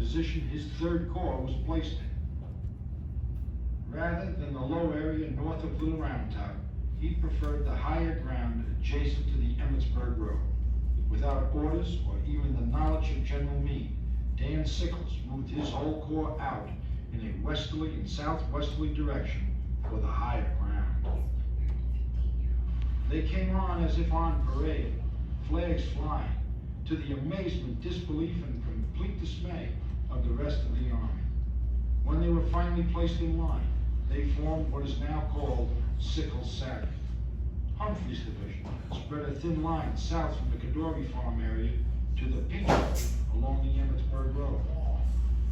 position his Third Corps was placed in. Rather than the low area north of Little Round Top, he preferred the higher ground adjacent to the Emmitsburg Road. Without orders or even the knowledge of General Meade, Dan Sickles moved his whole corps out in a westerly and southwesterly direction for the higher ground. They came on as if on parade, flags flying, to the amazement, disbelief, and complete dismay of the rest of the army. When they were finally placed in line, they formed what is now called Sickles' Salient. Humphrey's division spread a thin line south from the Cadore Farm area to the Peach Orchard along the Emmitsburg Road.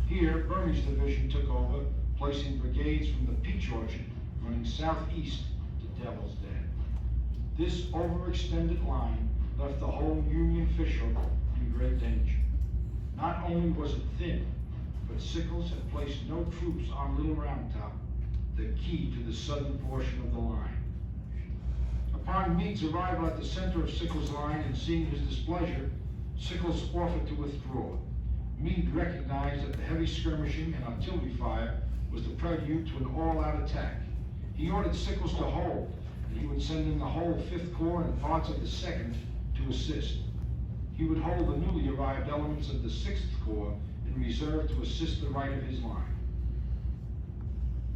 Here, Birney's division took over, placing brigades from the Peach Orchard running southeast to Devil's Den. This overextended line left the whole Union fish hook in great danger. Not only was it thin, but Sickles had placed no troops on Little Round Top, the key to the southern portion of the line. Upon Meade's arrival at the center of Sickles' line and seeing his displeasure, Sickles offered to withdraw. Meade recognized that the heavy skirmishing and artillery fire was the prelude to an all-out attack. He ordered Sickles to hold, and he would send in the whole 5th Corps and parts of the 2nd to assist. He would hold the newly arrived elements of the 6th Corps in reserve to assist the right of his line.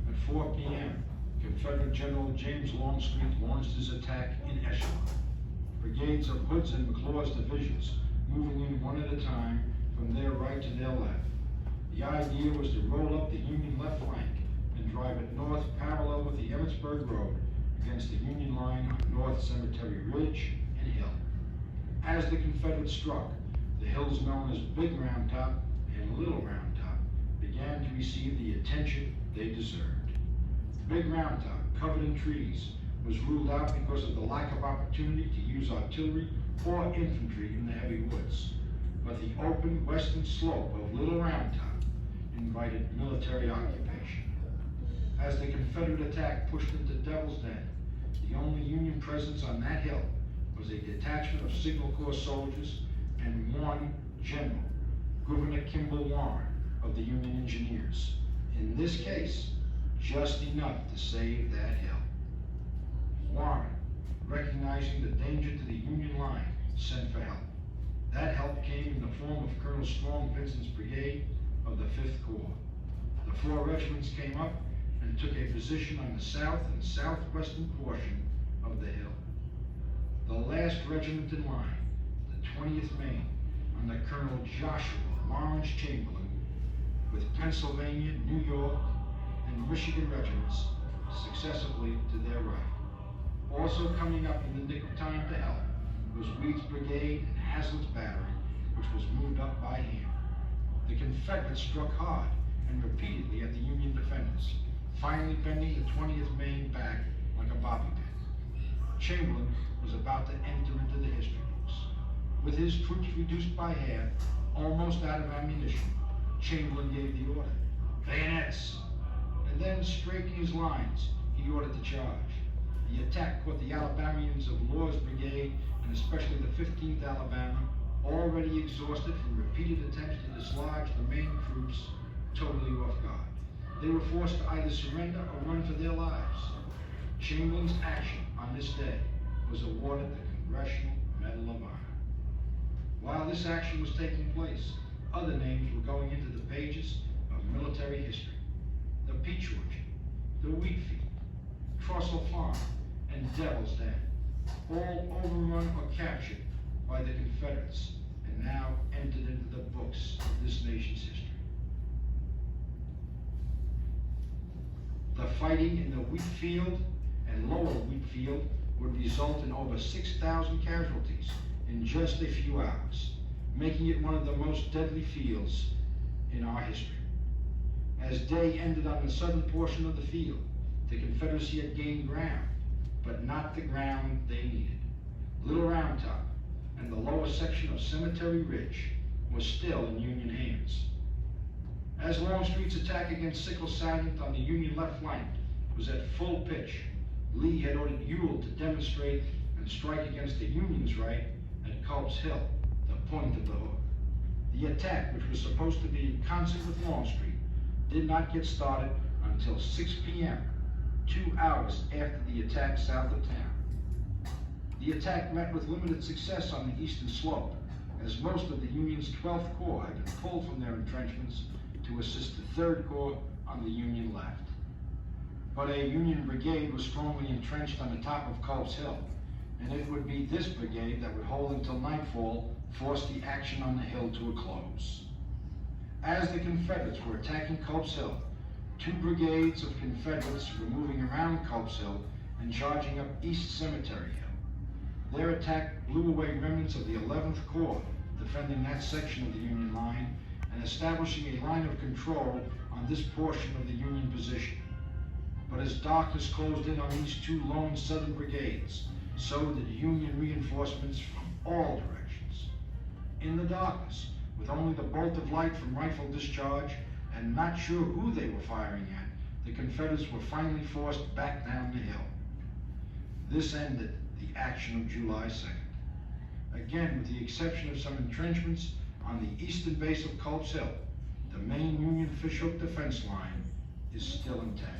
At 4 p.m., Confederate General James Longstreet launched his attack in echelon. Brigades of Hood's and McClaw's divisions moving in one at a time from their right to their left. The idea was to roll up the Union left flank and drive it north parallel with the Emmitsburg Road against the Union line on North Cemetery Ridge and Hill. As the Confederates struck, the hills known as Big Round Top and Little Round Top began to receive the attention they deserved. Big Round Top, covered in trees, was ruled out because of the lack of opportunity to use artillery or infantry in the heavy woods. But the open western slope of Little Round Top invited military occupation. As the Confederate attack pushed into Devil's Den, the only Union presence on that hill was a detachment of Signal Corps soldiers and one general, Governor Kimball Warren of the Union Engineers. In this case, just enough to save that hill. Warren, recognizing the danger to the Union line, sent for help. That help came in the form of Colonel Strong Vincent's brigade of the 5th Corps. The 4 regiments came up and took a position on the south and southwestern portion of the hill. The last regiment in line, the 20th Maine, under Colonel Joshua Lawrence Chamberlain, with Pennsylvania, New York, and Michigan regiments successively to their right. Also coming up in the nick of time to help was Reed's brigade and Hazlitt's battery, which was moved up by hand. The Confederates struck hard and repeatedly at the Union defenders, finally bending the 20th Maine back like a bobby pin. Chamberlain was about to enter into the history books. With his troops reduced by half, almost out of ammunition, Chamberlain gave the order, bayonets! And then, straightening his lines, he ordered the charge. The attack caught the Alabamians of Law's brigade, and especially the 15th Alabama, already exhausted from repeated attempts to dislodge the Maine troops, totally off guard. They were forced to either surrender or run for their lives. Chamberlain's action on this day was awarded the Congressional Medal of Honor. While this action was taking place, other names were going into the pages of military history. The Peach Orchard, the Wheat Field, Trussell Farm, and Devil's Den, all overrun or captured by the Confederates and now entered into the books of this nation's history. The fighting in the Wheat Field and Lower Wheat Field would result in over 6,000 casualties in just a few hours, making it one of the most deadly fields in our history. As day ended on the southern portion of the field, the Confederacy had gained ground, but not the ground they needed. Little Round Top and the lower section of Cemetery Ridge was still in Union hands. As Longstreet's attack against Sickles' Salient on the Union left flank was at full pitch, Lee had ordered Ewell to demonstrate and strike against the Union's right at Culp's Hill, the point of the hook. The attack, which was supposed to be in concert with Longstreet, did not get started until 6 p.m., 2 hours after the attack south of town. The attack met with limited success on the eastern slope, as most of the Union's 12th Corps had been pulled from their entrenchments to assist the 3rd Corps on the Union left. But a Union brigade was strongly entrenched on the top of Culp's Hill, and it would be this brigade that would hold until nightfall, force the action on the hill to a close. As the Confederates were attacking Culp's Hill, 2 brigades of Confederates were moving around Culp's Hill and charging up East Cemetery Hill. Their attack blew away remnants of the 11th Corps, defending that section of the Union line and establishing a line of control on this portion of the Union position. But as darkness closed in on these 2 lone Southern brigades, so did Union reinforcements from all directions. In the darkness, with only the bolt of light from rifle discharge and not sure who they were firing at, the Confederates were finally forced back down the hill. This ended the action of July 2nd. Again, with the exception of some entrenchments on the eastern base of Culp's Hill, the main Union Fishhook defense line is still intact.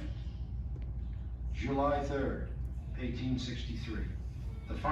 July 3rd, 1863.